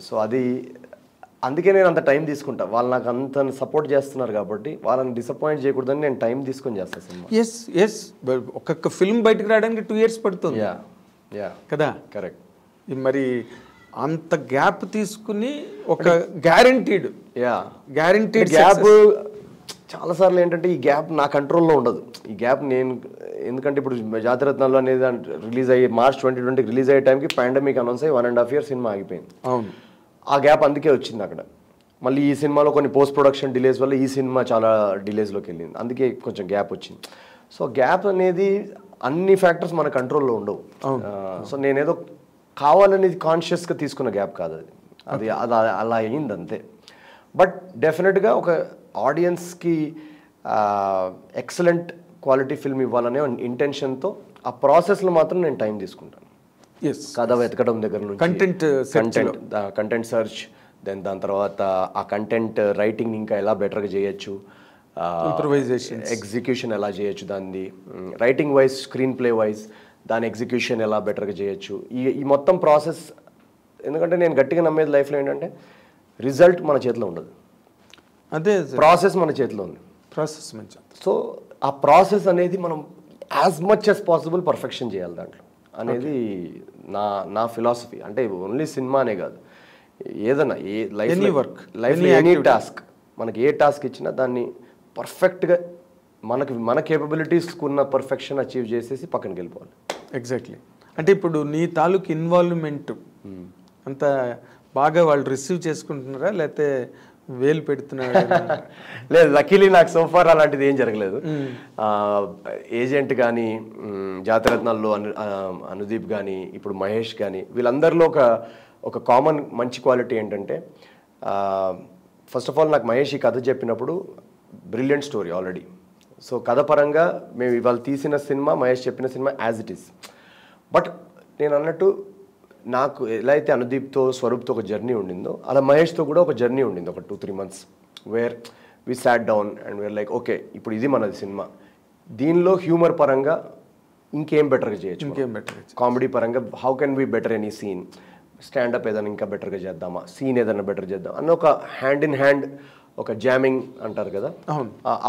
So అది అందుకే నేను అంత టైం తీసుకుంటా. వాళ్ళు నాకు అంత సపోర్ట్ చేస్తున్నారు కాబట్టి వాళ్ళని డిసప్పాయింట్ చేయకూడదని నేను టైం తీసుకొని చేస్తాను సినిమా. ఎస్ ఒక్కొక్క ఫిల్మ్ బయటకు రావడానికి 2 years పడుతుంది కదా. కరెక్ట్. మరి అంత గ్యాప్ తీసుకుని ఒక గ్యారంటీడ్ గ్యాప్ చాలాసార్లు ఏంటంటే ఈ గ్యాప్ నా కంట్రోల్లో ఉండదు. ఈ గ్యాప్ నేను ఎందుకంటే ఇప్పుడు జాతిరత్నాలు అనేది రిలీజ్ అయ్యి March 2020 రిలీజ్ అయ్యే టైంకి పాండమిక్ అనౌన్స్ అయ్యి 1.5 years సినిమా ఆగిపోయింది. అవును, ఆ గ్యాప్ అందుకే వచ్చింది అక్కడ. మళ్ళీ ఈ సినిమాలో కొన్ని పోస్ట్ ప్రొడక్షన్ డిలేస్ వల్ల ఈ సినిమా చాలా డిలేస్లోకి వెళ్ళింది, అందుకే కొంచెం గ్యాప్ వచ్చింది. సో గ్యాప్ అనేది అన్ని ఫ్యాక్టర్స్ మన కంట్రోల్లో ఉండవు. సో నేనేదో కావాలనేది కాన్షియస్గా తీసుకున్న గ్యాప్ కాదు అది అలా అయింది అంతే. బట్ డెఫినెట్గా ఒక ఆడియన్స్కి ఎక్సలెంట్ క్వాలిటీ ఫిల్మ్ ఇవ్వాలనే ఇంటెన్షన్తో ఆ ప్రాసెస్లో మాత్రం నేను టైం తీసుకుంటాను. కథ వెతకడం దగ్గర నుంచి కంటెంట్ సర్చ్, దాని తర్వాత ఆ కంటెంట్ రైటింగ్ ఇంకా ఎలా బెటర్గా చేయొచ్చు, ఎగ్జిక్యూషన్ ఎలా చేయొచ్చు, దాన్ని writing wise screen play wise దాని ఎగ్జిక్యూషన్ ఎలా బెటర్గా చేయొచ్చు, ఈ మొత్తం ప్రాసెస్. ఎందుకంటే నేను గట్టిగా నమ్మేది లైఫ్లో ఏంటంటే రిజల్ట్ మన చేతిలో ఉండదు, అదే ప్రాసెస్ మన చేతిలో ఉంది. ప్రాసెస్ మంచి. సో ఆ ప్రాసెస్ అనేది మనం as much as possible perfection చేయాలి దాంట్లో అనేది నా ఫిలాసఫీ. అంటే ఓన్లీ సినిమానే కాదు, ఏదైనా ఏ లైఫ్లో ఎనీ టాస్క్ మనకి ఏ టాస్క్ ఇచ్చినా దాన్ని పర్ఫెక్ట్గా మన కేపబిలిటీస్కి ఉన్న పర్ఫెక్షన్ అచీవ్ చేసేసి పక్కనకి వెళ్ళిపోవాలి. ఎగ్జాక్ట్లీ. అంటే ఇప్పుడు నీ తాలూకు ఇన్వాల్వ్మెంట్ అంత బాగా వాళ్ళు రిసీవ్ చేసుకుంటున్నారా, లేకపోతే వేలు పెడుతున్నారా? లేదు, లక్కీలీ నాకు సోఫార్ అలాంటిది ఏం జరగలేదు. ఏజెంట్ కానీ, జాతిరత్నాల్లో అనుదీప్ కానీ, ఇప్పుడు మహేష్ కానీ, వీళ్ళందరిలో ఒక కామన్ మంచి క్వాలిటీ ఏంటంటే, ఫస్ట్ ఆఫ్ ఆల్ నాకు మహేష్ ఈ కథ చెప్పినప్పుడు బ్రిలియంట్ స్టోరీ ఆల్రెడీ. సో కథ పరంగా మేము ఇవాళ తీసిన సినిమా, మహేష్ చెప్పిన cinema as it is. But నేను అన్నట్టు నాకు ఎలా అయితే అనుదీప్తో, స్వరూప్తో ఒక జర్నీ ఉండిందో, అలా మహేష్తో కూడా ఒక జర్నీ ఉండింది, ఒక 2-3 months where we sat down and where like okay, ఇప్పుడు ఇది మనది సినిమా, దీనిలో హ్యూమర్ పరంగా ఇంకేం బెటర్గా చేయొచ్చు, కామెడీ పరంగా how can we better any scene, standup ఏదైనా ఇంకా బెటర్గా చేద్దామా, సీన్ ఏదైనా బెటర్ చేద్దాం అన్న ఒక హ్యాండ్ ఇన్ హ్యాండ్ ఒక జామింగ్ అంటారు కదా,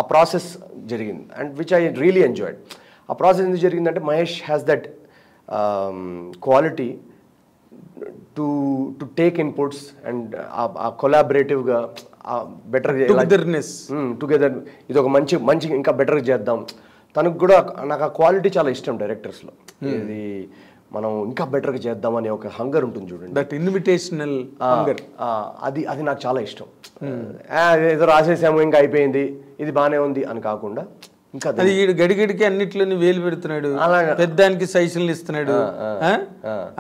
ఆ ప్రాసెస్ జరిగింది. And which I really enjoyed. ఆ ప్రాసెస్ ఎందుకు జరిగిందంటే Mahesh has that quality to take inputs and ఆ కొలాబరేటివ్గా బెటర్ టుగెదర్ ఇది ఒక మంచి ఇంకా బెటర్గా చేద్దాం. తనకు కూడా నాకు ఆ క్వాలిటీ చాలా ఇష్టం డైరెక్టర్స్లో. ఇది మనం ఇంకా బెటర్గా చేద్దామనే ఒక హంగర్ ఉంటుంది చూడండి, దట్ ఇన్విటేషనల్ హంగర్. అది నాకు చాలా ఇష్టం. ఏదో రాసేసాము ఇంకా అయిపోయింది ఇది బాగానే ఉంది అని కాకుండా, ఇంకా అది గడిగడికి అన్నిట్లోని వేలు పెడుతున్నాడు, పెద్దానికి సజెషన్లు ఇస్తున్నాడు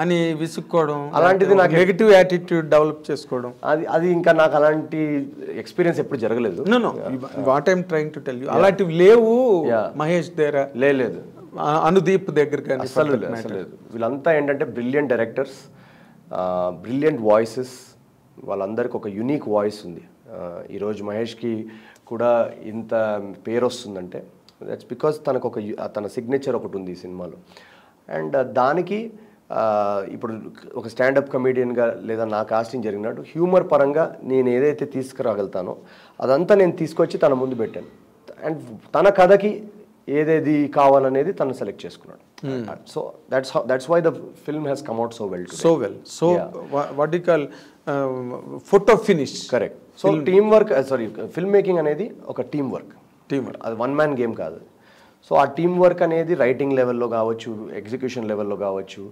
అని విసుక్కోవడం, అలాంటిది నాకు నెగటివ్ యాటిట్యూడ్ డెవలప్ చేసుకోవడం, అది ఇంకా నాకు అలాంటి ఎక్స్పీరియన్స్ ఎప్పుడు జరగలేదు. What I'm trying to tell you, అలాంటివి లేవు మహేష్ దగ్గర, లేదు అనుదీప్ దగ్గర కానీ అసలు లేదు. వీళ్ళంతా ఏంటంటే బ్రిలియంట్ డైరెక్టర్స్, బ్రిలియంట్ వాయిసెస్, వాళ్ళందరికీ ఒక యూనిక్ వాయిస్ ఉంది. ఈరోజు మహేష్కి కూడా ఇంత పేరు వస్తుందంటే దట్స్ బికాస్ తన సిగ్నేచర్ ఒకటి ఉంది ఈ సినిమాలో. అండ్ దానికి ఇప్పుడు ఒక స్టాండప్ కమేడియన్గా లేదా నా కాస్టింగ్ జరిగినట్టు హ్యూమర్ పరంగా నేను ఏదైతే తీసుకురాగలుగుతానో అదంతా నేను తీసుకొచ్చి తన ముందు పెట్టాను. అండ్ తన కథకి ఏదేది కావాలనేది తను సెలెక్ట్ చేసుకున్నాడు. So that's why the film has come out so well. So what you call photo finish. Correct. So team work, film making అనేది ఒక టీమ్ వర్క్, అది వన్ మ్యాన్ గేమ్ కాదు. సో ఆ టీమ్ వర్క్ అనేది writing లెవెల్లో కావచ్చు, execution లెవెల్లో కావచ్చు,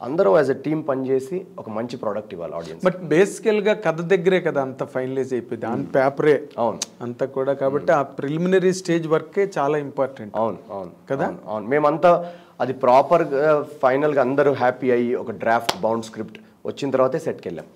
అందరూ యాజ్ ఎ టీమ్ పనిచేసి ఒక మంచి ప్రోడక్ట్ ఇవ్వాలి ఆడియన్స్. బట్ బేసికల్గా కథ దగ్గరే కదా అంత ఫైనలైజ్ అయిపోయింది, ఆన్ పేపరే. అవును, అంతా కూడా. కాబట్టి ఆ ప్రిలిమినరీ స్టేజ్ వర్కే చాలా ఇంపార్టెంట్. అవును కదా. అవును, మేమంతా అది ప్రాపర్గా ఫైనల్గా అందరూ హ్యాపీ అయ్యి ఒక డ్రాఫ్ట్ బౌండ్ స్క్రిప్ట్ వచ్చిన తర్వాతే సెట్కి వెళ్ళాం.